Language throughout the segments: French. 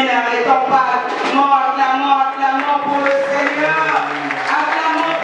Maintenant, et ton pas, acclamons pour le Seigneur. Acclamons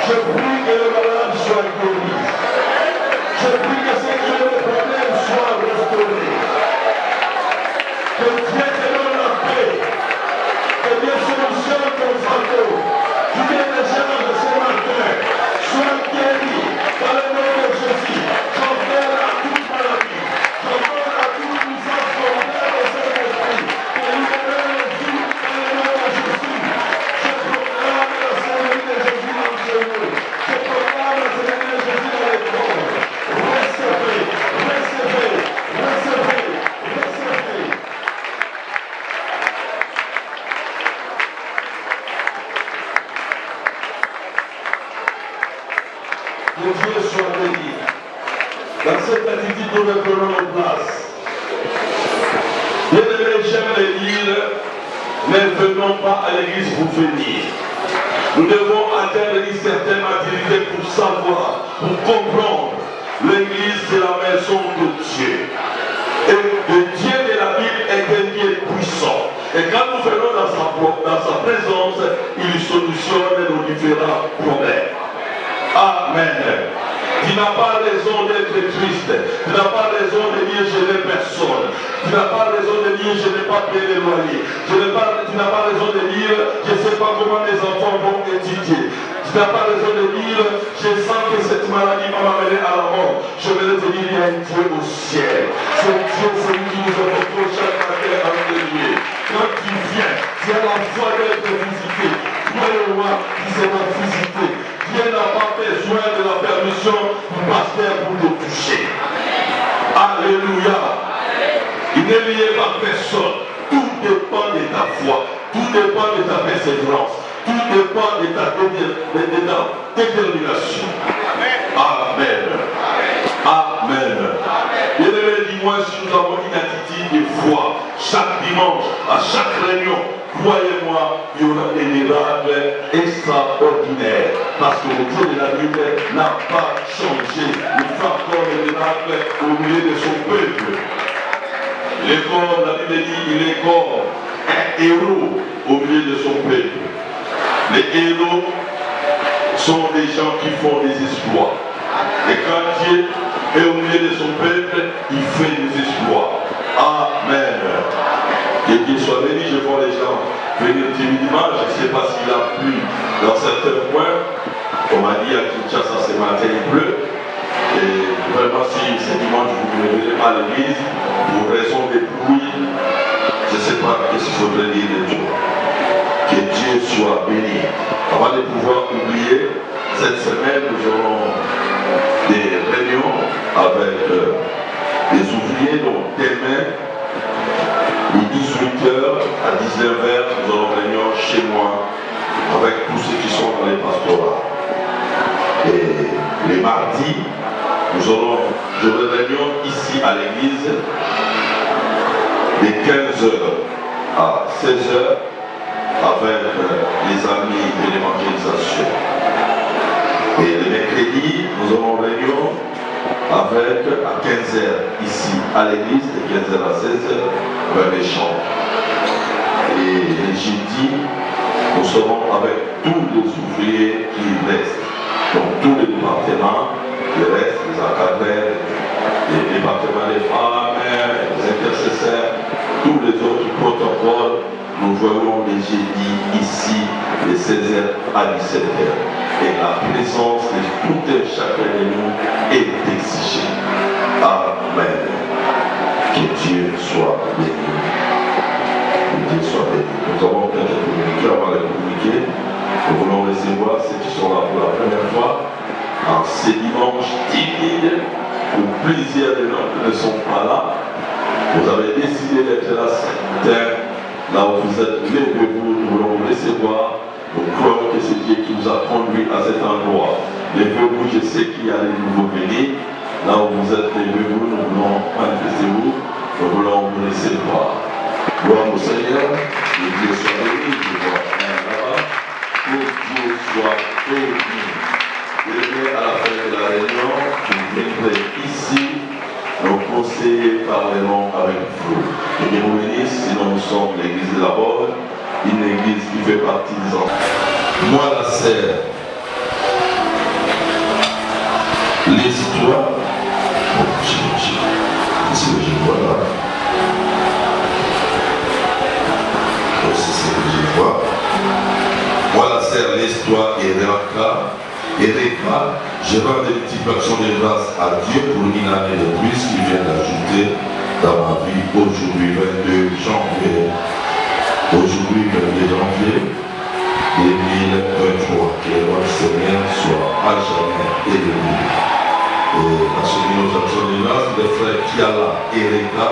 Je prie que les malades soient guéris. Je prie que ceux qui ont des problèmes soient restaurés. Que Dieu te donne la paix. Que Dieu solutionne ton fardeau. Tu viens des gens de ce matin. Sois guéri dans le nom de Jésus. J'ordonne à toute maladie. J'ordonne à toute puissance contraire au Saint-Esprit. Que libérer les vies dans le nom de Jésus. Je proclame la Seigneurie de Jésus dans chez nous. Je proclame la Seigneurie de Jésus dans les corps. Recevez, recevez, recevez, recevez. Que Dieu soit béni. Dans cette attitude, nous reprenons nos places. Bien-aimés, j'aime les dire, ne venons pas à l'église pour venir. Nous devons atteindre une certaine maturité pour savoir, pour comprendre. L'église, c'est la maison de Dieu. Et le Dieu de la Bible est un Dieu puissant. Et quand nous venons dans sa présence, il solutionne nos différents problèmes. Amen. Tu n'as pas raison d'être triste. Tu n'as pas raison de dire je n'ai personne. Tu n'as pas raison de dire je n'ai pas payé les loyers. Tu n'as pas raison de dire je ne sais pas comment mes enfants vont étudier. Tu n'as pas raison de dire je sens que cette maladie va m'amener à la mort. Je vais te dire il y a un Dieu au ciel. Ce Dieu, c'est lui qui nous apporte chaque matin à nous. Quand tu viens, tu as la foi d'être visité. Tu es le roi qui sera visité. Dieu n'a pas besoin de la permission du pasteur pour te toucher. Alléluia. Il n'est lié par personne. Tout dépend de ta foi. Tout dépend de ta persévérance. Tout dépend de ta détermination. Amen. Amen. Bien-aimés, dis-moi si nous avons une attitude de foi chaque dimanche, à chaque réunion. Croyez-moi, il y aura des miracles extraordinaires. Parce que le Dieu de la Bible n'a pas changé. Il fait encore des miracles au milieu de son peuple. Il est comme, la Bible dit, il est comme un héros au milieu de son peuple. Les héros sont des gens qui font des exploits. Et quand Dieu est au milieu de son peuple, il fait des exploits. Amen. Que Dieu soit béni. Je vois les gens venir timidement. Je ne sais pas s'il a plu dans certains points. On m'a dit à Kinshasa ce matin, il pleut. Et vraiment, si ce dimanche vous ne venez pas à l'église, pour raison de pluie, je ne sais pas ce qu'il faudrait dire de Dieu. Que Dieu soit béni. Avant de pouvoir oublier, cette semaine, nous aurons des réunions avec des ouvriers, donc demain, de 18h à 19h, nous aurons réunion chez moi avec tous ceux qui sont dans les pastorats. Et les mardis, j'aurai réunion ici à l'église de 15h à 16h avec les amis de l'évangélisation. Et le mercredi, nous aurons réunion avec à 15h ici à l'église, de 15h à 16h, vers les chants. Et les jeudis, nous serons avec tous les ouvriers qui restent. Donc tous les départements qui restent, les encadrés, les départements des femmes, les intercesseurs, tous les autres protocoles, nous voyons les jeudis ici, de 16h à 17h. Et la présence de tout un chacun de nous est exigée. Amen. Que Dieu soit béni. Que Dieu soit béni. Nous avons peut-être communiqué avant de communiquer. Nous voulons recevoir ceux qui sont là pour la première fois en ce dimanche timide où plusieurs de nous ne sont pas là. Vous avez décidé d'être là ce matin. Là où vous êtes, levez-vous, nous voulons vous recevoir. Nous croyons que c'est Dieu qui nous a conduits à cet endroit. Levez-vous, je sais qu'il y a des nouveaux venus. Là où vous êtes, levez-vous, nous voulons manifester-vous. Nous voulons vous recevoir. Gloire au Seigneur, que Dieu soit béni. Je vois un là-bas. Que Dieu soit béni. Et à la fin de la réunion, vous viendrez ici. Nos conseillers parleront avec vous. Que Dieu vous bénisse, sinon nous sommes l'église de la Borde, une église qui fait partie des enfants. Moi, la sœur, l'histoire. C'est ce que je vois là. C'est ce que je vois. Voilà, c'est l'histoire Erika. Je rends des petites actions de grâce à Dieu pour une année de plus qui vient d'ajouter dans ma vie aujourd'hui, 22 janvier. Aujourd'hui, 22 janvier 2023. Que le roi du Seigneur soit à jamais élevé. Et à ce niveau, j'action de grâce, les frères Kiala et Erika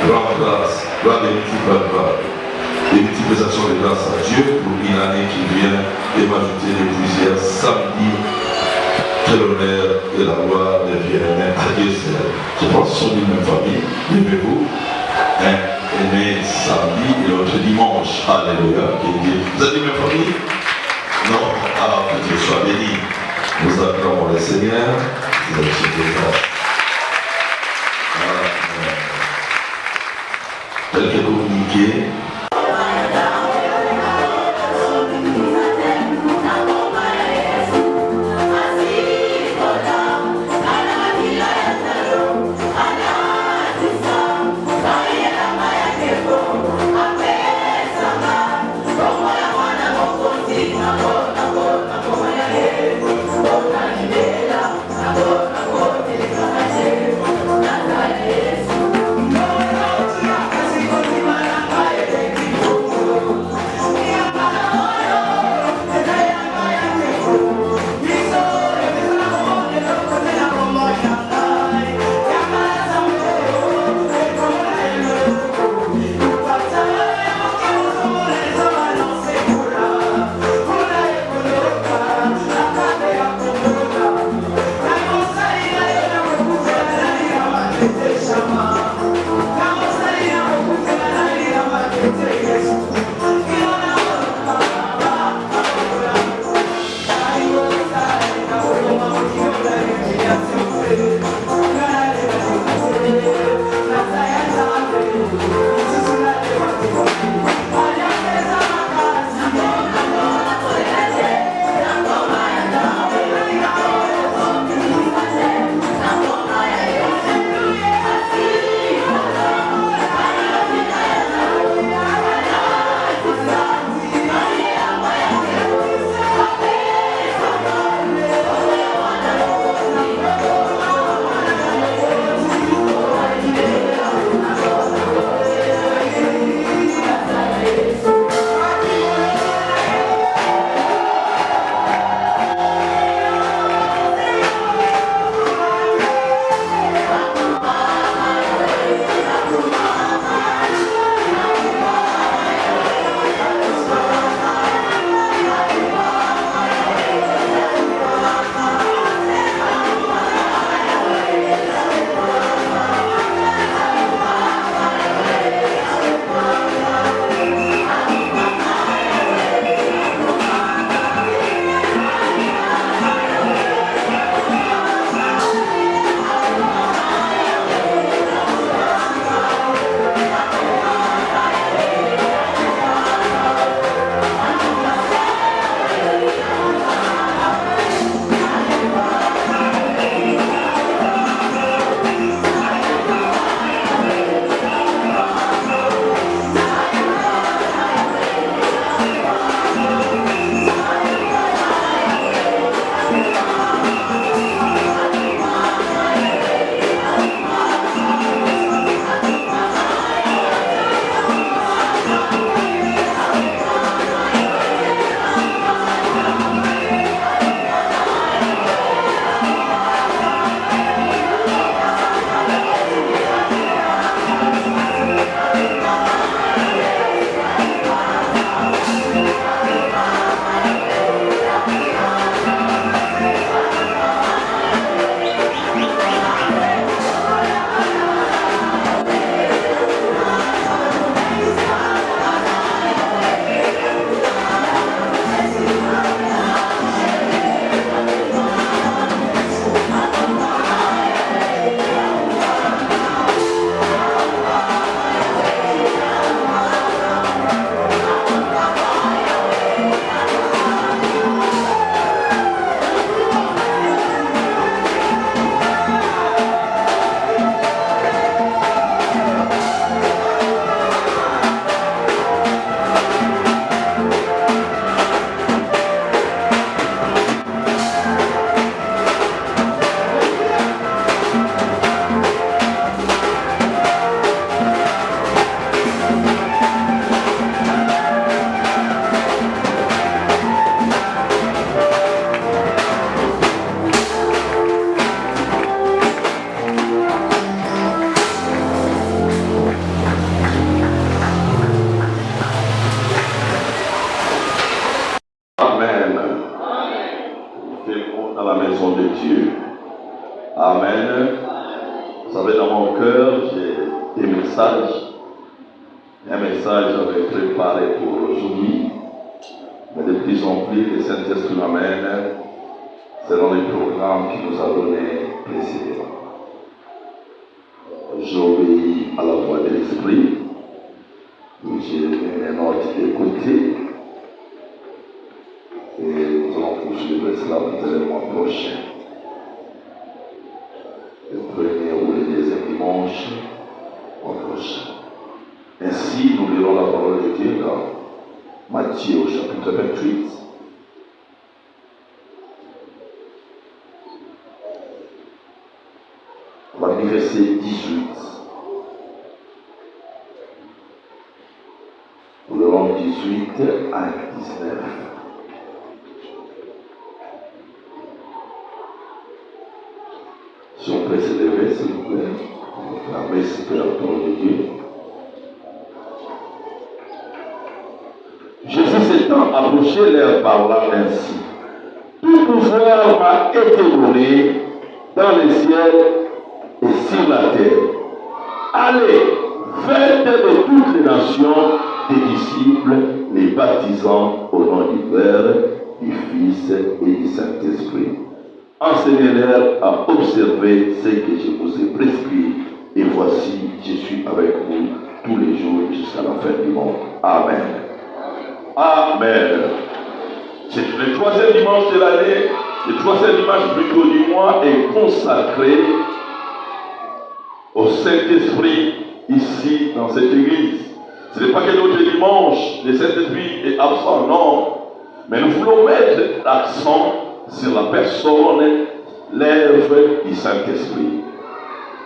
rendent grâce, rendent des multiples actions de grâce à Dieu pour une année qui vient de m'ajouter de plusieurs samedis. Que l'honneur et la gloire deviennent à Dieu seul. Je pense que ce sont les mêmes familles. Levez-vous. Un né samedi et l'autre dimanche. Alléluia. Vous êtes les mêmes familles? Non. Ah, que Dieu soit béni. Nous acclamons le Seigneur. Vous êtes chez quelques communiqués. Yes. sommes dans la maison de Dieu. Amen. Vous savez, dans mon cœur, j'ai des messages. Un message que j'avais préparé pour aujourd'hui. Mais de plus en plus, le Saint-Esprit m'amène selon les programmes qu'il nous a donnés précédemment. J'obéis à la voix de l'Esprit. J'ai mes notes d'écouter. Et nous allons poursuivre cela peut-être le mois prochain. Le premier ou le deuxième dimanche au prochain. Ainsi, nous lirons la parole de Dieu dans Matthieu au chapitre 28. On va lire verset 18. Nous lirons 18 à 19. Si on peut se lever, s'il vous plaît, pour réciter la parole de Dieu. Jésus s'étant approché leur parla ainsi. Tout pouvoir m'a été donné dans les ciels et sur la terre. Allez, faites de toutes les nations des disciples, les baptisant au nom du Père, du Fils et du Saint-Esprit. Enseignez-leur à observer ce que je vous ai prescrit, et voici, je suis avec vous tous les jours jusqu'à la fin du monde. Amen. Amen. C'est le troisième dimanche de l'année, le troisième dimanche plutôt du mois est consacré au Saint-Esprit ici dans cette église. Ce n'est pas que l'autre dimanche, le Saint-Esprit est absent, non. Mais nous voulons mettre l'accent sur la personne, l'œuvre du Saint-Esprit.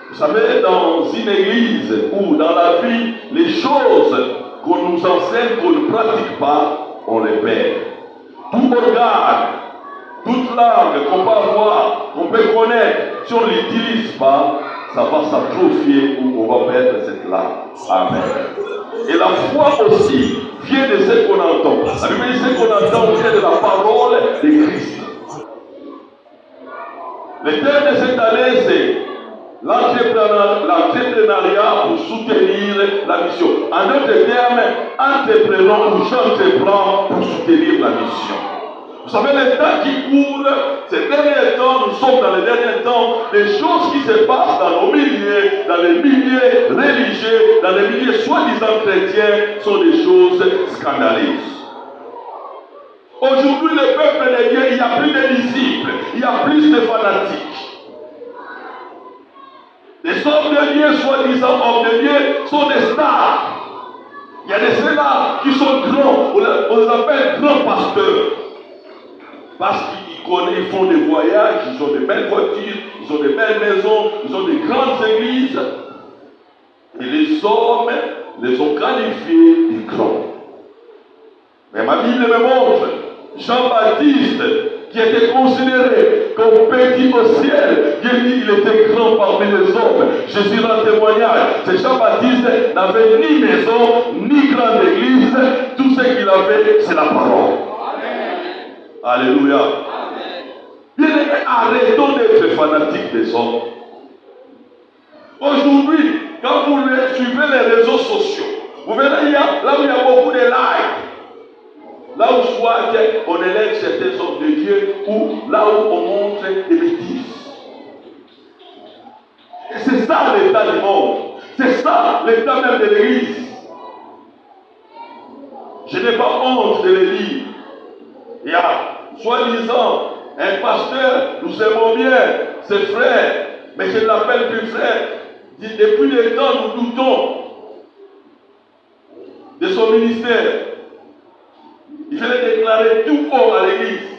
Vous savez, dans une église ou dans la vie, les choses qu'on nous enseigne, qu'on ne pratique pas, on les perd. Tout organe, toute langue qu'on peut avoir, qu'on peut connaître, si on ne l'utilise pas, ça va s'atrophier ou on va perdre cette langue. Amen. Et la foi aussi vient de ce qu'on entend. La Bible dit ce qu'on entend vient de la parole de Christ. Le thème de cette année, c'est l'entrepreneuriat pour soutenir la mission. En d'autres termes, entreprenons ou j'entreprends pour soutenir la mission. Vous savez, les temps qui courent, ces derniers temps, nous sommes dans les derniers temps, les choses qui se passent dans nos milieux, dans les milieux religieux, dans les milieux soi-disant chrétiens, sont des choses scandaleuses. Aujourd'hui, le peuple de Dieu, il n'y a plus de disciples, il y a plus de fanatiques. Les hommes de Dieu, soi-disant hommes de Dieu, sont des stars. Il y a des ceux-là qui sont grands, on les appelle grands pasteurs. Parce qu'ils connaissent, ils font des voyages, ils ont de belles voitures, ils ont de belles maisons, ils ont de grandes églises. Et les hommes les ont qualifiés de grands. Mais ma Bible me montre Jean-Baptiste, qui était considéré comme petit au ciel, Dieu dit qu'il était grand parmi les hommes. Jésus rend témoignage. C'est Jean-Baptiste n'avait ni maison, ni grande église. Tout ce qu'il avait, c'est la parole. Amen. Alléluia. Bien aimé, arrêtons d'être fanatiques des hommes. Aujourd'hui, quand vous suivez les réseaux sociaux, vous verrez là où il y a beaucoup de likes. Là où soit on élève certains hommes de Dieu, ou là où on montre des bêtises. Et c'est ça l'état du monde. C'est ça l'état même de l'église. Je n'ai pas honte de le dire. Il y a, soi-disant, un pasteur, nous aimons bien ses frères, mais je ne l'appelle plus frère. Depuis le temps, nous doutons de son ministère. Il fallait déclarer tout haut à l'église.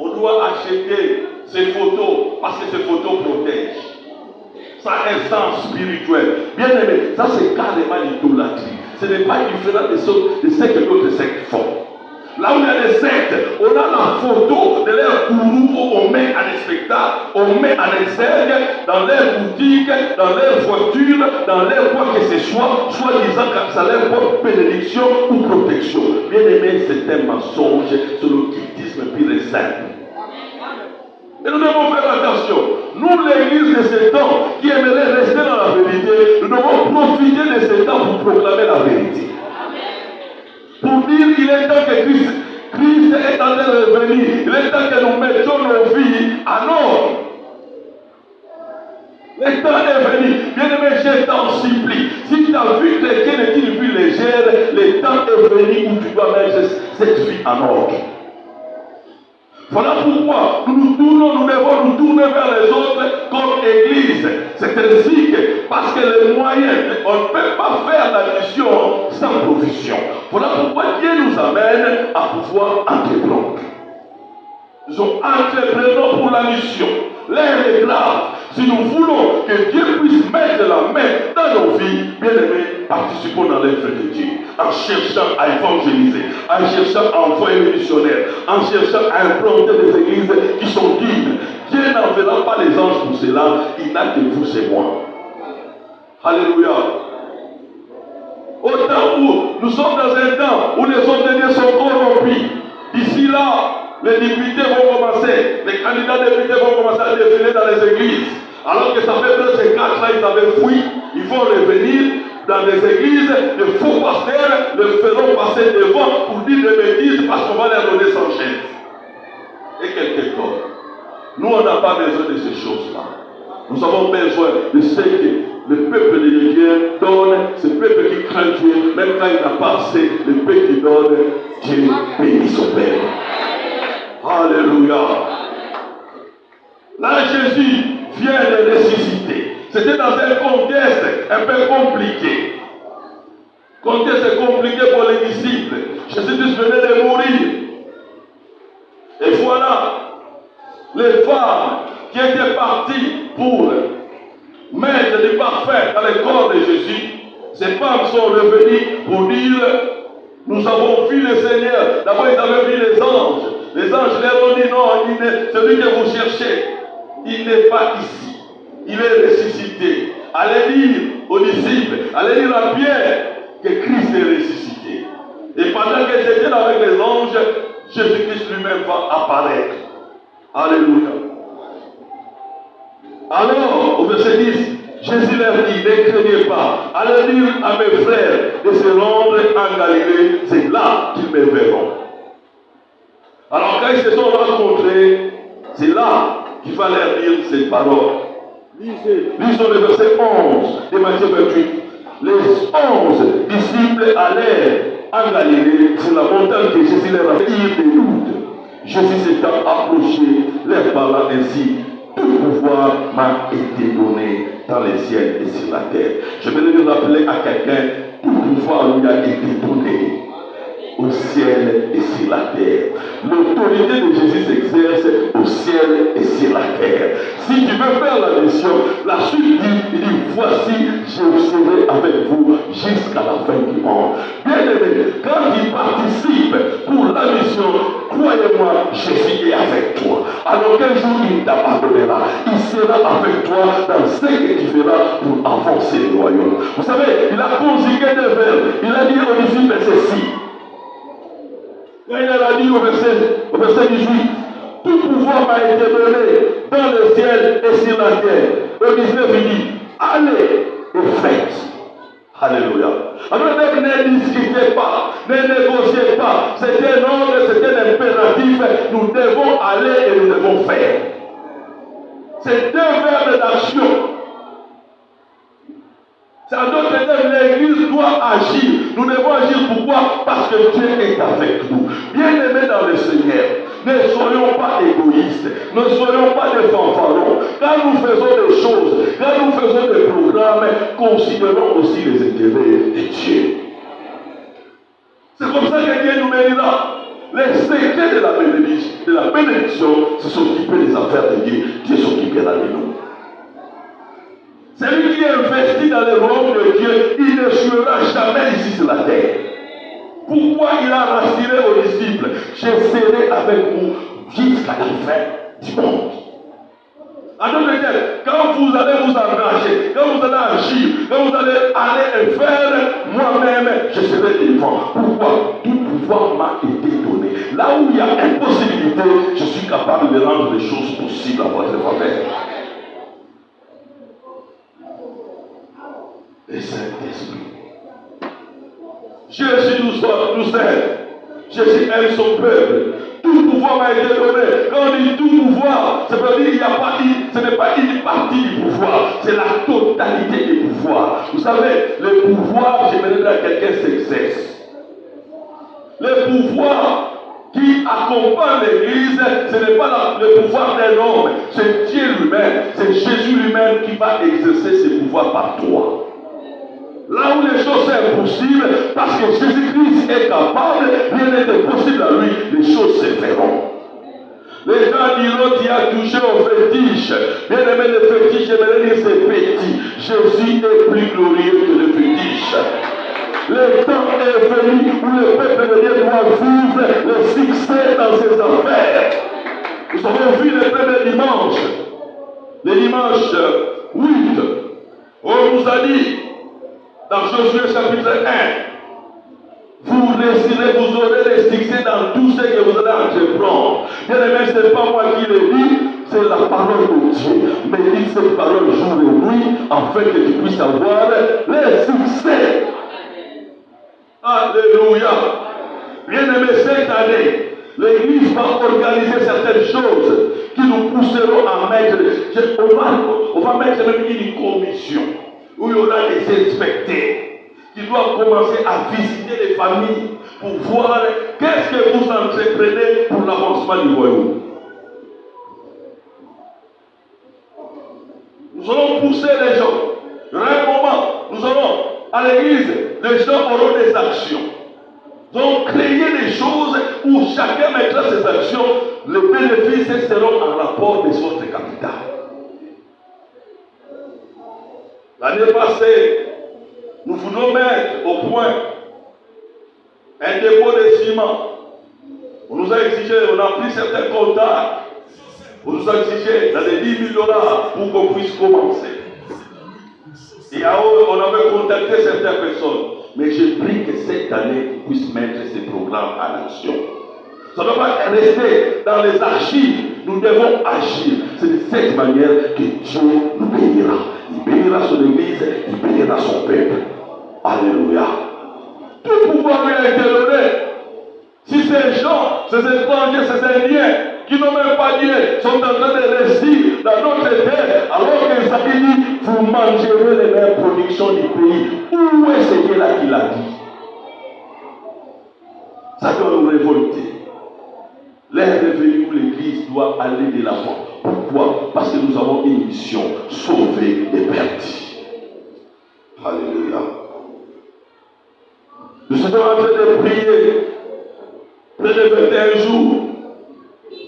On doit acheter ces photos parce que ces photos protègent. Ça a un sens spirituel. Bien aimé, ça c'est carrément l'idolâtrie. Ce n'est pas différent de ce que d'autres sectes font. Là où il y a des sectes, on a la photo de leur gourou, on met à des spectacles, on met en exergue dans leurs boutiques, dans leurs voitures, dans leur quoi que ce soit, soi-disant que ça leur porte bénédiction ou protection. Bien aimé, c'est un mensonge sur l'occultisme pur et simple. Et nous devons faire attention. Nous, l'église de ce temps, qui aimerait rester dans la vérité, nous devons profiter de ce temps pour proclamer la vérité. Pour dire qu'il est temps que Christ est en train de revenir. Il est temps que nous mettions nos vies en ordre. Le temps est venu. Bien-aimé, je t'en supplie. Si ta vie chrétienne est une vie légère, le temps est venu où tu dois mettre cette vie en ordre. Voilà pourquoi nous devons nous tourner vers les autres comme église. C'est ainsi que, parce que les moyens, on ne peut pas faire la mission sans provision. Voilà pourquoi Dieu nous amène à pouvoir entreprendre. Nous entreprenons pour la mission. L'air est grave. Si nous voulons que Dieu puisse mettre la main dans nos vies, bien aimés, participons dans l'œuvre de Dieu. En cherchant à évangéliser, en cherchant à envoyer les missionnaires, en cherchant à implanter des églises qui sont dignes. Dieu n'enverra pas les anges pour cela, il n'a que vous et moi. Alléluia. Au temps où nous sommes dans un temps où les hommes de Dieu sont corrompus, d'ici là, les députés vont commencer, les candidats députés vont commencer à défiler dans les églises. Alors que ça fait presque 4 ans, ils avaient fui, ils vont revenir dans des églises, les faux pasteurs les feront passer devant pour dire des bêtises parce qu'on va leur donner son chef. Et quelque part, nous on n'a pas besoin de ces choses-là. Nous avons besoin de ce que le peuple de Dieu donne, ce peuple qui craint Dieu, même quand il n'a pas assez, le peuple qui donne, Dieu bénit son peuple. Alléluia. Là, Jésus vient de ressusciter. C'était dans un contexte un peu compliqué. Contexte compliqué pour les disciples. Jésus venait de mourir. Et voilà, les femmes qui étaient parties pour mettre du parfum dans le corps de Jésus, ces femmes sont revenues pour dire, nous avons vu le Seigneur. D'abord, ils avaient vu les anges. Les anges leur ont dit, non, celui que vous cherchez, il n'est pas ici. Il est ressuscité. Allez dire aux disciples, allez dire à Pierre que Christ est ressuscité. Et pendant qu'ils étaient là avec les anges, Jésus-Christ lui-même va apparaître. Alléluia. Alors, au verset 10, Jésus leur dit, ne craignez pas, allez dire à mes frères de se rendre en Galilée, c'est là qu'ils me verront. Alors quand ils se sont rencontrés, c'est là qu'il va leur dire ces paroles. Lisons le verset 11 de Matthieu 28. Les 11 disciples allèrent en Galilée sur la montagne que Jésus leur a dit des doutes. Jésus s'étant approché, leur parla ainsi. Tout pouvoir m'a été donné dans les ciels et sur la terre. Je vais le rappeler à quelqu'un, tout pouvoir lui a été donné au ciel et sur la terre. L'autorité de Jésus s'exerce au ciel et sur la terre. Si tu veux faire la mission, la suite dit, voici, je serai avec vous jusqu'à la fin du monde. Bien aimé, quand il participe pour la mission, croyez-moi, Jésus est avec toi. Alors qu'un jour il t'abandonnera, il sera avec toi dans ce que tu feras pour avancer le royaume. Vous savez, il a conjugué des verbes. Il a dit aux disciples ceci. Quand il a dit au verset 18, tout pouvoir m'a été donné dans le ciel et sur la terre. Le 19 il dit, allez et faites. Alléluia. Alors ne discutez pas, ne négociez pas. C'est un ordre, c'est un impératif. Nous devons aller et nous devons faire. C'est deux verbes d'action. C'est en d'autres termes, l'Église doit agir. Nous devons agir pourquoi? Parce que Dieu est avec nous. Bien-aimés dans le Seigneur, ne soyons pas égoïstes, ne soyons pas des fanfarons. Quand nous faisons des choses, quand nous faisons des programmes, considérons aussi les intérêts de Dieu. C'est comme ça que Dieu nous bénira. Les secrets de la bénédiction, c'est s'occuper des affaires de Dieu. Dieu s'occupera de nous. Celui qui est investi dans le royaume de Dieu, il ne suivra jamais ici sur la terre. Pourquoi il a rassuré aux disciples? Je serai avec vous jusqu'à la fin du monde. En d'autres termes, quand vous allez vous engager, quand vous allez agir, quand vous allez aller et faire, moi-même, je serai devant. Pourquoi? Tout pouvoir m'a été donné. Là où il y a impossibilité, je suis capable de rendre les choses possibles à votre faveur. Le Saint-Esprit. Jésus nous aide. Jésus aime son peuple. Tout pouvoir m'a été donné. Quand on dit tout pouvoir, ça veut dire qu'il n'y a pas ce n'est pas une partie du pouvoir, c'est la totalité du pouvoir. Vous savez, le pouvoir, j'aimerais que quelqu'un s'exerce. Le pouvoir qui accompagne l'Église, ce n'est pas le pouvoir d'un homme, c'est Dieu lui-même, c'est Jésus lui-même qui va exercer ses pouvoirs par toi. Là où les choses sont impossibles, parce que Jésus-Christ est capable, rien n'est possible à lui, les choses se feront. Les gens diront qu'il a touché au fétiche. Bien aimé, le fétiche, j'aimerais dire c'est petit. Jésus est plus glorieux que le fétiche. Le temps est venu où le peuple de Dieu doit vivre le succès dans ses affaires. Nous avons vu le premier dimanche, le dimanche 8, on nous a dit, dans Josué chapitre 1, vous réussirez, vous aurez le succès dans tout ce que vous allez entreprendre. Bien aimé, ce n'est pas moi qui le dis, c'est la parole de Dieu. Mais dis cette parole jour et nuit, afin que tu puisses avoir le succès. Alléluia. Bien aimé, cette année, l'Église va organiser certaines choses qui nous pousseront à mettre, on va mettre même une commission où il y aura des inspecteurs qui doivent commencer à visiter les familles pour voir qu'est-ce que vous entreprenez pour l'avancement du royaume. Nous allons pousser les gens. Il y aura un moment, nous allons, à l'église, les gens auront des actions. Donc, créer des choses où chacun mettra ses actions, les bénéfices seront en rapport de votre capital. L'année passée, nous voulons mettre au point un dépôt de ciment. On nous a exigé, on a pris certains contacts, on nous a exigé dans les $10 000 pour qu'on puisse commencer. Et on avait contacté certaines personnes. Mais j'ai pris que cette année, on puisse mettre ces programmes en action. Ça ne doit pas rester dans les archives. Nous devons agir. C'est de cette manière que Dieu nous bénira. Il bénira son Église, il bénira son peuple. Alléluia. Tout pouvoir lui a été donné. Si ces gens, ces étrangers, ces Indiens, qui n'ont même pas Dieu, sont en train de réussir dans notre terre, alors que Isaïe dit, vous mangerez les meilleures productions du pays. Où est ce Dieu-là qui l'a dit? Ça doit nous révolter. L'heure est venue où l'Église doit aller de l'avant. Pourquoi? Parce que nous avons une mission, sauver les perdus. Alléluia. Nous sommes en train de prier près de 21 jours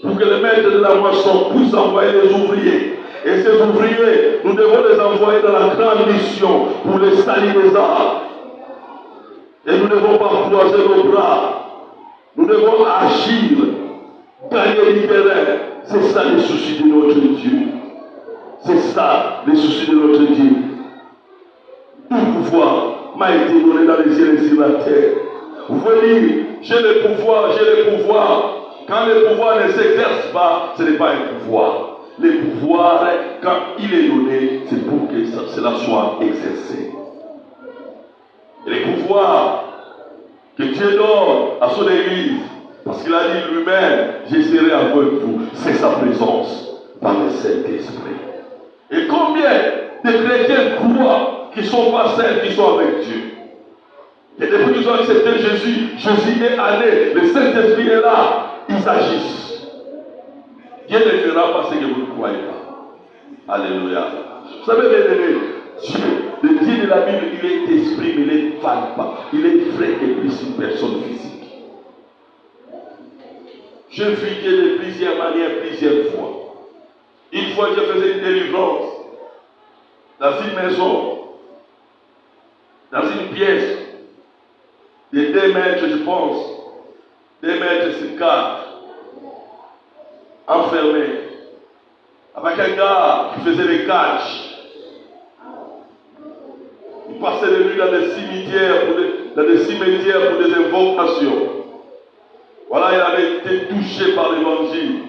pour que le maître de la moisson puisse envoyer les ouvriers. Et ces ouvriers, nous devons les envoyer dans la grande mission pour les salir des arbres. Et nous ne devons pas croiser nos bras. Nous devons agir, gagner du terrain. C'est ça les soucis de notre Dieu. C'est ça les soucis de notre Dieu. Tout pouvoir m'a été donné dans les cieux et sur la terre. Vous pouvez dire, j'ai le pouvoir, j'ai le pouvoir. Quand le pouvoir ne s'exerce pas, ce n'est pas un pouvoir. Le pouvoir, quand il est donné, c'est pour que cela soit exercé. Et le pouvoir que Dieu donne à son Église, parce qu'il a dit lui-même, je serai avec vous, c'est sa présence par le Saint-Esprit. Et combien de chrétiens croient qu'ils ne sont pas celles qui sont avec Dieu? Et depuis qu'ils ont accepté Jésus, Jésus est allé, le Saint-Esprit est là, ils agissent. Dieu ne fera pas ce que vous ne croyez pas. Alléluia. Vous savez, bien aimé, Dieu, le Dieu de la Bible, il est esprit, mais il est palpable. Il est vrai et plus une personne physique. Je vis Dieu de plusieurs manières, plusieurs fois. Une fois, je faisais une délivrance dans une maison, dans une pièce de 2 mètres, je pense, 2 mètres sur 4, enfermé, avec un gars qui faisait des catchs. Il passait de nuit dans des cimetières pour des invocations. Voilà, il avait été touché par l'évangile.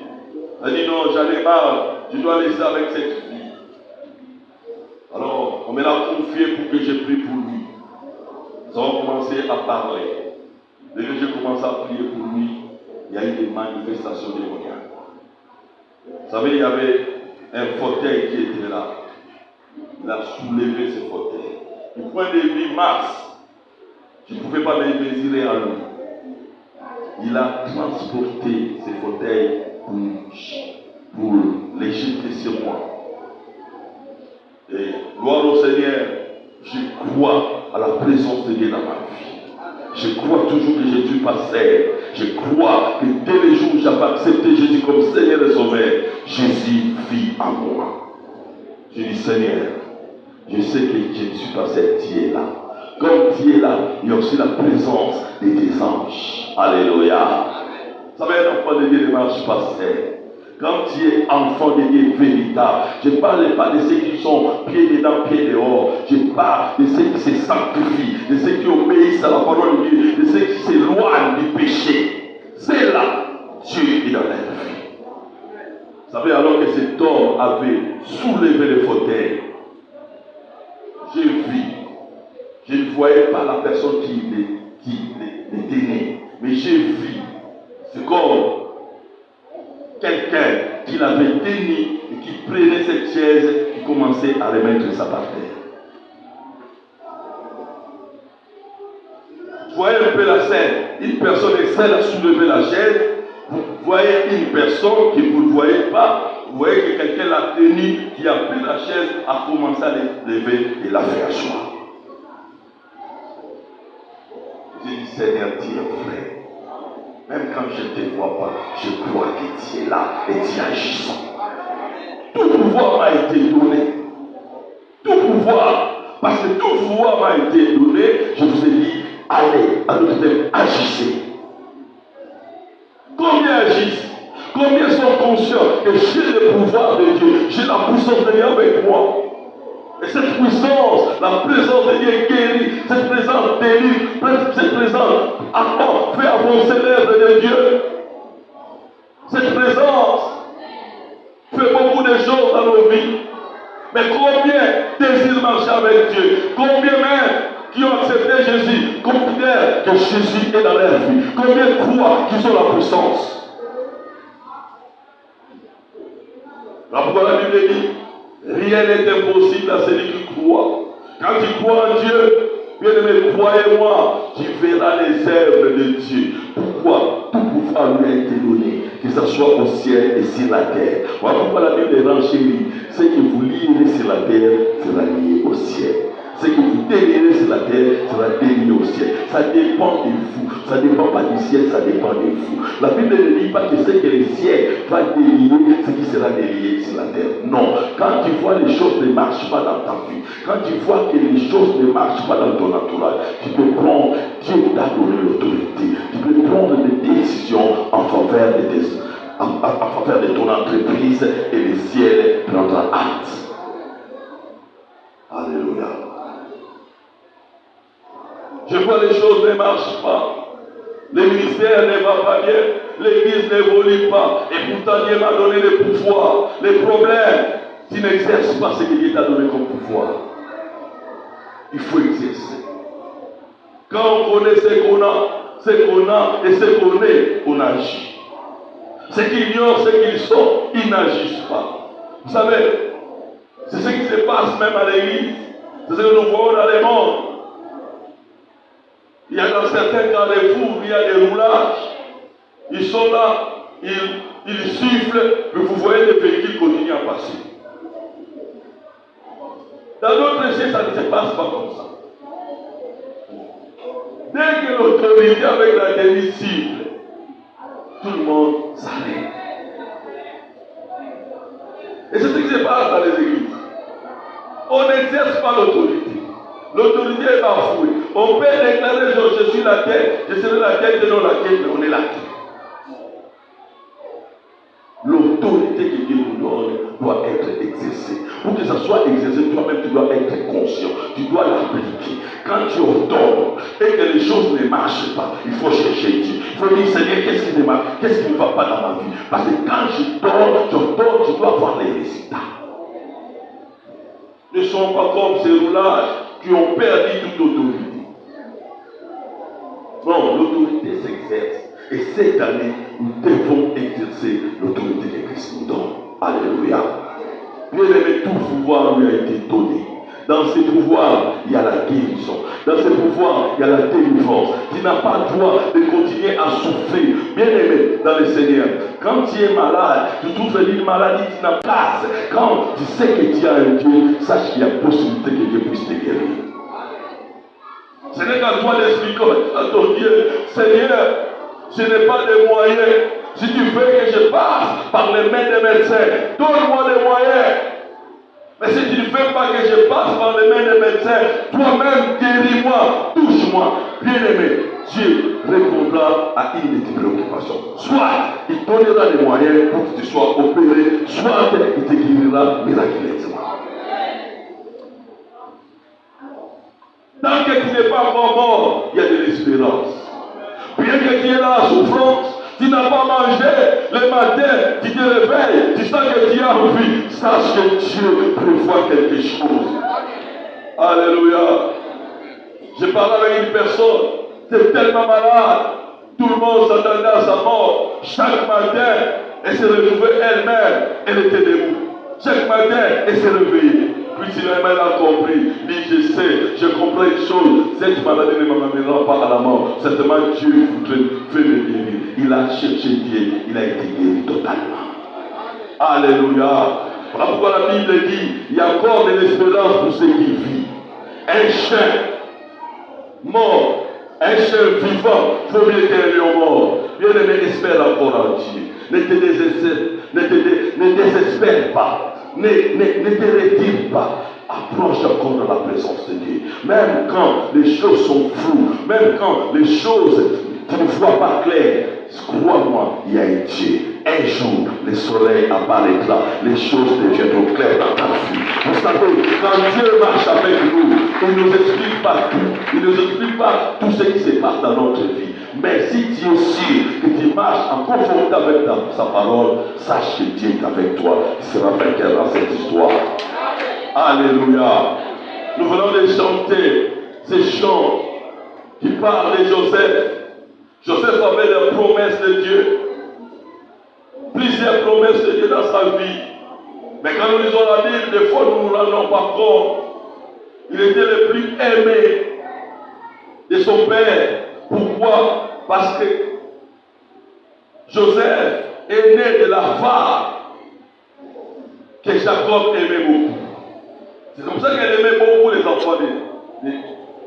j'en ai marre, je dois laisser avec cette fille. Alors, on me l'a confié pour que je prie pour lui. Nous avons commencé à parler. Dès que j'ai commencé à prier pour lui, il y a eu des manifestations démoniaques. Vous savez, il y avait un fauteuil qui était là. Il a soulevé ce fauteuil. Du point de vue Mars, je ne pouvais pas me mesurer à lui. Il a transporté ce fauteuil pour les jeter sur moi. Et gloire au Seigneur, je crois à la présence de Dieu dans ma vie. Je crois toujours que Jésus passait. Je crois que dès les jours où j'avais accepté Jésus comme Seigneur et Sauveur, Jésus vit en moi. Je dis Seigneur, je sais que je ne suis pas seul, tu es là. Comme tu es là, il y a aussi la présence de tes anges. Alléluia. Vous savez, un enfant de Dieu ne marche pas seul. Quand tu es enfant de Dieu véritable, je ne parle pas de ceux qui sont pieds dedans, pieds dehors. Je parle de ceux qui se sanctifient, de ceux qui obéissent à la parole de Dieu, de ceux qui s'éloignent du péché. C'est là, Dieu est dans leur vie. Vous savez, alors que cet homme avait soulevé le fauteuil, j'ai vu, je ne voyais pas la personne qui le tenait, mais j'ai vu, c'est comme quelqu'un qui l'avait tenu et qui prenait cette chaise et qui commençait à remettre ça par terre. Vous voyez un peu la scène. Une personne essaie de soulever la chaise. Vous voyez une personne que vous ne voyez pas. Vous voyez que quelqu'un l'a tenu, qui a pris la chaise, a commencé à lever et l'a fait asseoir. J'ai dit Seigneur, tu es vrai. Même quand je ne te vois pas, je crois que tu es là et tu agis. Tout pouvoir m'a été donné. Tout pouvoir. Parce que tout pouvoir m'a été donné, je vous ai dit, allez, à notre terme, agissez. Combien agissent? Combien sont conscients que j'ai le pouvoir de Dieu, j'ai la puissance de Dieu avec moi? Et cette puissance, la présence de Dieu guérit, cette présence délivre, cette présence fait avancer l'œuvre de Dieu. Cette présence fait beaucoup de choses dans nos vies. Mais combien désirent marcher avec Dieu? Combien même qui ont accepté Jésus considèrent que Jésus est dans leur vie? Combien croient qu'ils ont la puissance? Voilà pourquoi la Bible dit, rien n'est impossible à celui qui croit. Quand tu crois en Dieu, bien-aimé, croyez-moi, tu verras les œuvres de Dieu. Pourquoi? Tout pouvoir lui a été donné, que ce soit au ciel et sur la terre. Voilà pourquoi la Bible renchérit. Ce que vous lirez sur la terre sera lié au ciel. Ce que vous délirez sur la terre sera délié au ciel. Ça dépend de vous. Ça ne dépend pas du ciel, ça dépend de vous. La Bible ne dit pas que ce que le ciel va délier, ce qui sera délié sur la terre. Non. Quand tu vois les choses ne marchent pas dans ta vie, quand tu vois que les choses ne marchent pas dans ton entourage, tu peux prendre, Dieu t'a donné l'autorité. Tu peux prendre des décisions en faveur de ton entreprise et le ciel prendra acte. Alléluia. Je vois les choses ne marchent pas. Le ministère ne va pas bien. L'église n'évolue pas. Et pourtant Dieu m'a donné le pouvoir. Les problèmes, tu n'exerces pas ce que Dieu t'a donné comme pouvoir. Il faut exercer. Quand on connaît ce qu'on a et ce qu'on est, on agit. Ceux qui ignorent ce qu'ils sont, ils n'agissent pas. Vous savez, c'est ce qui se passe même à l'église. C'est ce que nous voyons dans le monde. Il y a dans certains carrefours, il y a des roulages. Ils sont là, ils sifflent, mais vous voyez les véhicules continuent à passer. Dans d'autres églises, ça ne se passe pas comme ça. Dès que l'autorité avec la tenue cible, tout le monde s'arrête. Et c'est ce qui se passe dans les églises. On n'exerce pas l'autorité. L'autorité est bafouée. On peut déclarer je suis la tête, je serai la tête, non la tête, mais on est la tête. l'autorité que Dieu nous donne doit être exercée. Pour que ça soit exercé, toi-même, tu dois être conscient. Tu dois l'appliquer. Quand tu ordonnes et que les choses ne marchent pas, il faut chercher Dieu. Il faut dire, Seigneur, qu'est-ce qui ne marche, qu'est-ce qui ne va pas dans ma vie? Parce que quand je dors, je dois voir les résultats. Ne sont pas comme ces roulages qui ont perdu toute autorité. Non, l'autorité s'exerce. Et cette année, nous devons exercer l'autorité que Christ nous donne. Alléluia. Bien-aimé, tout pouvoir lui a été donné. Dans ces pouvoirs, il y a la guérison. Dans ces pouvoirs, il y a la délivrance. Tu n'as pas le droit de continuer à souffrir. Bien-aimé, dans le Seigneur, quand tu es malade, tu trouves une maladie, tu n'as pas place. Quand tu sais que tu as un Dieu, sache qu'il y a possibilité que Dieu puisse te guérir. Ce n'est qu'à toi d'expliquer à ton Dieu, Seigneur, je n'ai pas de moyens. Si tu veux que je passe par les mains des médecins, donne-moi des moyens. Mais si tu ne veux pas que je passe par les mains des médecins, toi-même guéris-moi, touche-moi. Bien-aimé, Dieu répondra à une de tes préoccupations. Soit il donnera des moyens pour que tu sois opéré, soit il te guérira miraculeusement. Tant que tu n'es pas encore mort, il y a de l'espérance. Bien que tu es dans la souffrance, tu n'as pas mangé, le matin, tu te réveilles, tu sens que tu as envie, sache que Dieu prévoit quelque chose. Alléluia. Je parlais avec une personne, qui est tellement malade, tout le monde s'attendait à sa mort. Chaque matin, elle s'est retrouvée elle-même, elle était debout. Chaque matin, elle s'est réveillée. Puis finalement, elle a compris. Il dit, je sais, je comprends une chose. Cette maladie ne m'amènera pas à la mort. Certainement, Dieu voudrait faire me guérir. Il a cherché Dieu. Il a été guéri totalement. Alléluia. Voilà pourquoi la Bible dit, il y a encore de l'espérance pour ceux qui vivent. Un chien mort, un chien vivant, vaut mieux qu'un lion mort. Bien-aimé, espère encore en Dieu. Ne te désespère pas. Ne te retire pas. Approche encore de la présence de Dieu. Même quand les choses sont floues, même quand les choses, tu ne vois pas clair, crois-moi, il y a un Dieu. Un jour, le soleil apparaîtra, les choses deviendront claires dans ta vie. Vous savez, quand Dieu marche avec nous, il ne nous explique pas tout. Il ne nous explique pas tout ce qui se passe dans notre vie. Mais si tu es sûr que tu marches en conformité avec sa parole, sache que Dieu est avec toi. Il sera vainqueur dans cette histoire. Alléluia. Nous venons de chanter ces chants qui parlent de Joseph. Joseph avait la promesse de Dieu. Plusieurs promesses de Dieu dans sa vie. Mais quand nous lisons la Bible, des fois nous ne nous rendons pas compte. Il était le plus aimé de son père. Pourquoi? Parce que Joseph est né de la femme que Jacob aimait beaucoup. C'est comme ça qu'elle aimait beaucoup les enfants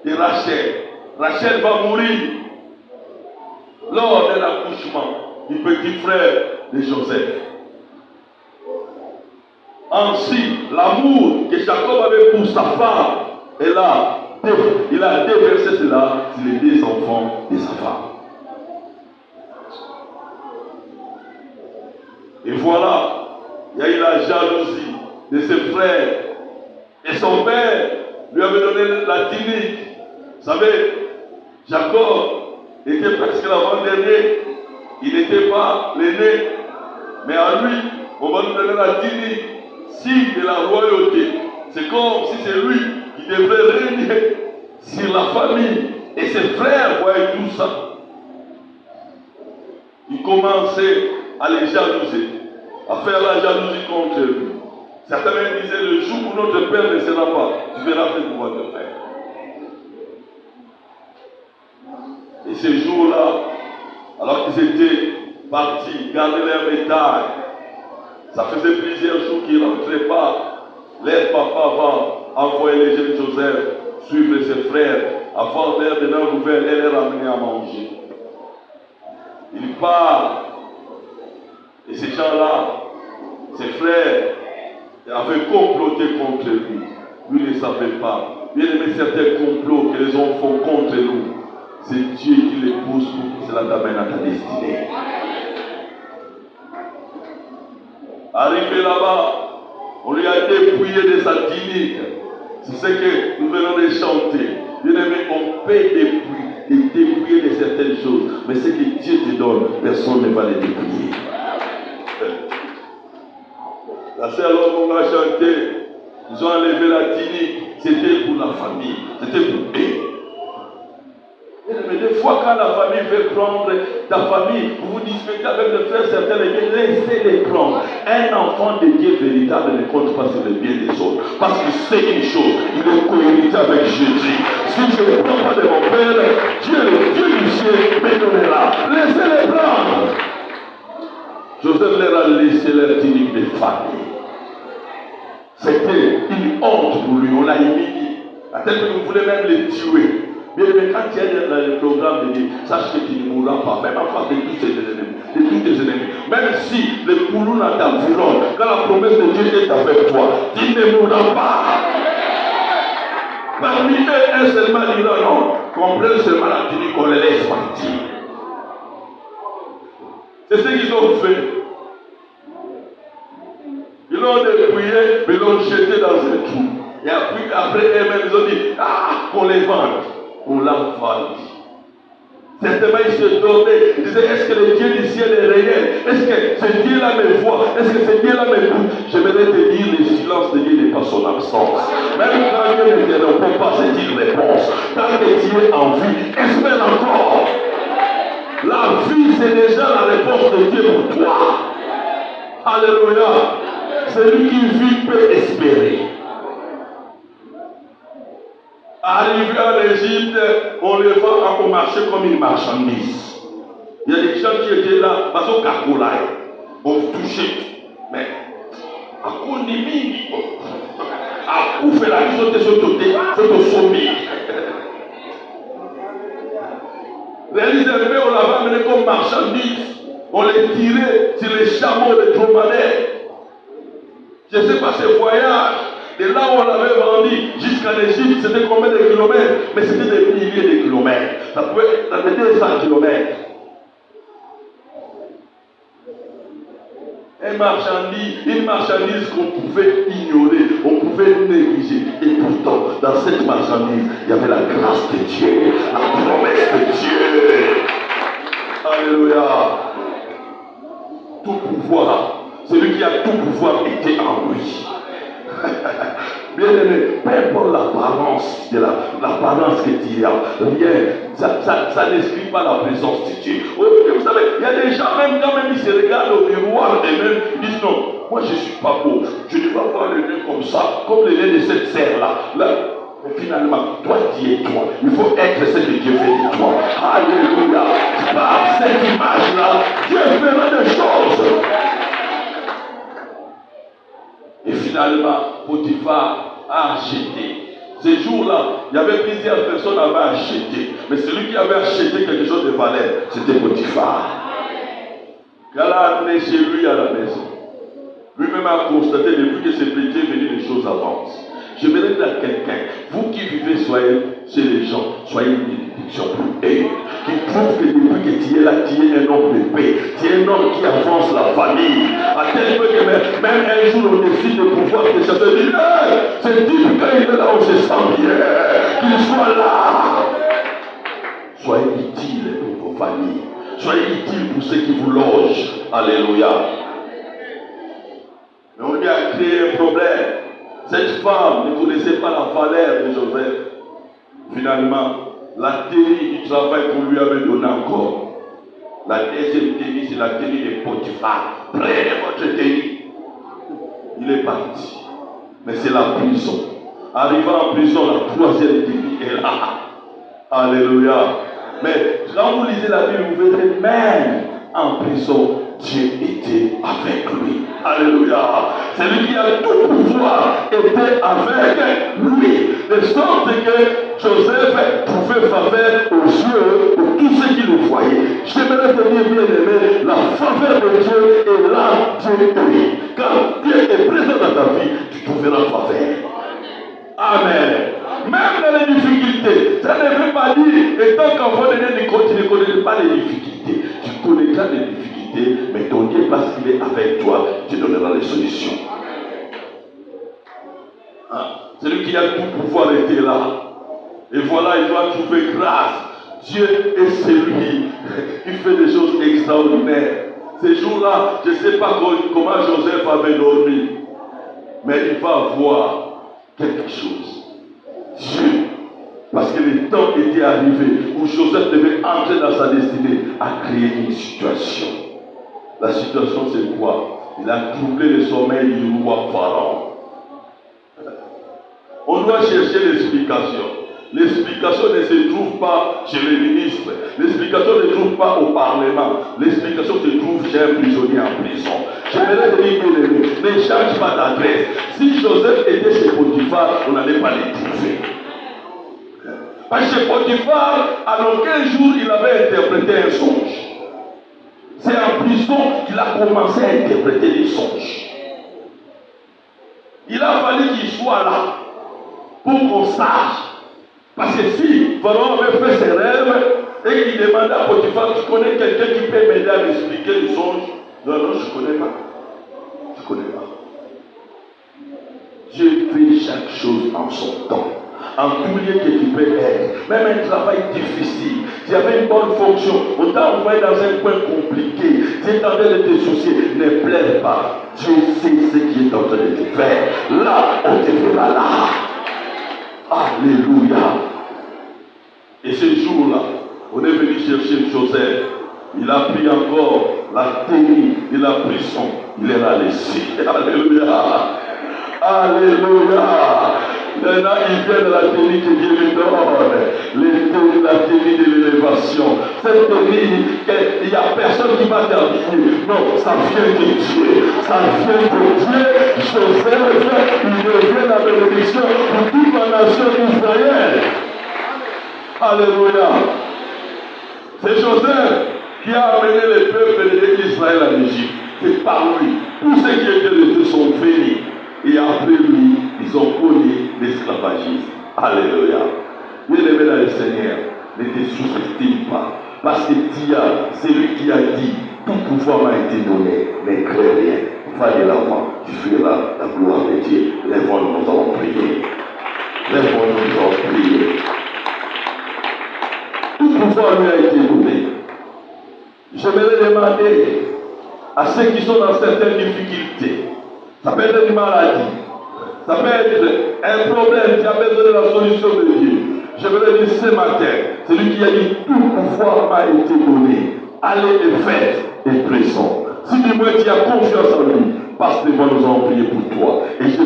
de Rachel. Rachel va mourir lors de l'accouchement du petit frère de Joseph. Ainsi, l'amour que Jacob avait pour sa femme, il a déversé cela sur les deux enfants de sa femme. Et voilà, il y a eu la jalousie de ses frères. Et son père lui avait donné la tunique. Vous savez, Jacob était presque l'avant-dernier. Il n'était pas l'aîné. Mais à lui, on va lui donner la tunique, signe de la royauté. C'est comme si c'est lui qui devrait régner sur la famille. Et ses frères voyaient tout ça. Ils commençaient à les jalouser, à faire la jalousie contre lui. Certains même disaient, le jour où notre père ne sera pas, tu verras ce qu'on va te faire. Et ce jour-là, alors qu'ils étaient partis garder leur bétail, ça faisait plusieurs jours qu'ils ne rentraient pas. Leur papa va envoyer les jeunes Joseph suivre ses frères, avoir l'air de leur nouvelles et les ramener à manger. Il part. Et ces gens-là, ses frères, avaient comploté contre lui. Lui ne savait pas. Bien aimé, certains complots que les hommes font contre nous, c'est Dieu qui les pousse pour que cela t'amène à ta destinée. Arrivé là-bas, on lui a dépouillé de sa tunique. C'est ce que nous venons de chanter. Bien-aimé, on peut dépouiller de certaines choses. Mais ce que Dieu te donne, personne ne va les dépouiller. La sœur, on a chanté, ils ont enlevé la tunique. C'était pour la famille. C'était pour eux. Mais des fois, quand la famille veut prendre ta famille, vous vous disputez avec le frère, certains les biens, laissez-les prendre. Un enfant de Dieu véritable ne compte pas sur le bien des autres. Parce qu'il sait une chose, il est cohérité avec Jésus. Si je ne prends pas de mon Père, Dieu, le Dieu du ciel, me donnera. Laissez-les prendre. Joseph leur a laissé leur tunique de famille. C'était une honte pour lui, on l'a humilié. À tel que vous voulez même les tuer. Mais quand tu es dans le programme de Dieu, sache que tu ne mourras pas, même en face de tous tes ennemis, Même si le poulou n'a ta violon, quand la promesse de Dieu est avec toi, tu ne mourras pas. Parmi eux, un seulement dira non, comprennent seulement la tunique qu'on les laisse partir. C'est ce qu'ils ont fait. Ils l'ont dépouillé, mais ils l'ont jeté dans un trou. Et après eux-mêmes, ils ont dit, qu'on les vende. On l'a vendu. Certainement, ils se donnaient. Ils disaient, est-ce que le Dieu du ciel est réel? Est-ce que ce Dieu-là me voit? Est-ce que ce Dieu-là m'écoute? J'aimerais te dire, le silence de Dieu n'est pas son absence. Même quand Dieu ne te répond pas, c'est une réponse. Tant que tu es en vie, espère encore. La vie, c'est déjà la réponse de Dieu pour toi. Alléluia. Celui qui vit peut espérer. Arrivé en Égypte, on les vend au marché comme une marchandise. Il y a des gens qui étaient là, parce qu'on cacoulaille, on touchait. Mais, à quoi on dit, à coup fait la vie, c'est au sommet. Les ennemis, on l'avait amené comme marchandise. On les tirait sur les chameaux, les dromadaires. Je ne sais pas ces voyages. Et là où on l'avait vendu jusqu'en Égypte, c'était combien de kilomètres? Mais c'était des milliers de kilomètres. Ça pouvait être 100 kilomètres. Une marchandise qu'on pouvait ignorer, on pouvait négliger. Et pourtant, dans cette marchandise, il y avait la grâce de Dieu, la promesse de Dieu. Alléluia. Tout pouvoir, celui qui a tout pouvoir était en lui. Bien aimé, peu importe l'apparence que tu as, rien, ça n'explique pas la présence de Dieu. Vous savez, il y a des gens, même quand même ils se regardent au miroir et même ils disent non, moi je ne suis pas beau, je ne vais pas avoir le nez comme ça, comme le nez de cette serre-là. Mais finalement, toi tu es toi. Il faut être ce que Dieu fait de toi. Alléluia. Par cette image-là, Dieu fera des choses. Et finalement, Potiphar a acheté. Ces jours-là, il y avait plusieurs personnes qui avaient acheté. Mais celui qui avait acheté quelque chose de valeur, c'était Potiphar. Quand il a amené chez lui à la maison, lui-même a constaté depuis que ce petit est venu, les choses avancent. Je vais dire à quelqu'un, vous qui vivez chez les gens, soyez une bénédiction pour eux. Qui trouvent que depuis que tu es là, tu es un homme de paix. Tu es un homme qui avance la famille. À tel point que même un jour, on décide de pouvoir te chasser. Dit, ce type, quand il est là, on se sent bien. Qu'il soit là. Soyez utile pour vos familles. Soyez utile pour ceux qui vous logent. Alléluia. Mais on lui a créé un problème. Cette femme ne connaissait pas la valeur de Joseph. Finalement, la tenue du travail qu'on lui avait donné encore. La deuxième tenue, c'est la tenue de Potiphar. Prenez votre tenue. Il est parti. Mais c'est la prison. Arrivant en prison, la troisième tenue est là. Alléluia. Mais quand vous lisez la Bible, vous verrez même en prison, Dieu était avec lui. Alléluia. Celui qui a tout pouvoir était avec lui. De sorte que Joseph pouvait faire aux yeux de tous ceux qui le voyaient. J'aimerais te dire, bien aimé, la faveur de Dieu est là, Dieu est. Quand Dieu est présent dans ta vie, tu trouveras faveur. Amen. Même dans les difficultés, ça ne veut pas dire, étant qu'enfant de Dieu, tu ne connais pas les difficultés. Tu connaîtras les difficultés, mais ton Dieu, parce qu'il est avec toi, tu donneras verra les solutions. Celui qui a tout pouvoir était là. Et voilà, il doit trouver grâce. Dieu est celui qui fait des choses extraordinaires. Ces jours-là, je ne sais pas comment Joseph avait dormi, mais il va voir quelque chose. Dieu, parce que le temps était arrivé où Joseph devait entrer dans sa destinée, a créé une situation. La situation, c'est quoi? Il a troublé le sommeil du roi Pharaon. On doit chercher l'explication. L'explication ne se trouve pas chez les ministres. L'explication ne se trouve pas au Parlement. L'explication se trouve chez un prisonnier en prison. J'aimerais te dire, ne change pas d'adresse. Si Joseph était chez Potiphar, on n'allait pas les trouver. Parce que Potiphar, en aucun jour, il avait interprété un songe. C'est en prison qu'il a commencé à interpréter des songes. Il a fallu qu'il soit là pour qu'on sache. Parce que si Pharaon avait fait ses rêves et qu'il demandait à Potiphar, tu connais quelqu'un qui peut m'aider à m'expliquer le songe? Non, je ne connais pas. Je ne connais pas. Dieu fait chaque chose en son temps. En tout lieu que tu peux être. Même un travail difficile. Tu avais une bonne fonction. On t'a envoyé dans un coin compliqué. Tu es en train de te soucier. Ne pleure pas. Dieu sait ce qui est en train de te faire. Là, on te fera là. Alléluia. Et ce jour-là, on est venu chercher Joseph. Il a pris encore la tenue de la prison. Il l'a laissé. Alléluia. Alléluia. Maintenant, il vient de la tenue que Dieu lui donne. La tenue de l'élévation. Cette tenue, il n'y a personne qui va terminer. Non, ça vient de Dieu. Ça vient de Dieu. Joseph, il devient la bénédiction pour toute la nation d'Israël. Alléluia. C'est Joseph qui a amené le peuple d'Israël en Égypte. C'est par lui. Tous ceux qui étaient restés sont venus. Et après lui, ils ont connu l'esclavagisme. Alléluia. Bien-aimé dans le Seigneur, ne te sous-estime pas. Parce que tu as, c'est lui qui a dit, tout pouvoir m'a été donné, mais crée rien. Va de l'avant, tu feras la gloire de Dieu. Lèvons-nous, nous allons prier. Lèvons-nous, nous allons prier. Tout pouvoir lui a été donné. J'aimerais demander à ceux qui sont dans certaines difficultés. Ça peut être une maladie. Ça peut être un problème qui a besoin de la solution de Dieu. J'aimerais dire ce matin, celui qui a dit tout pouvoir m'a été donné. Allez et faites et pressons. Si du moins tu as confiance en lui, parce que nous allons prier pour toi. Et je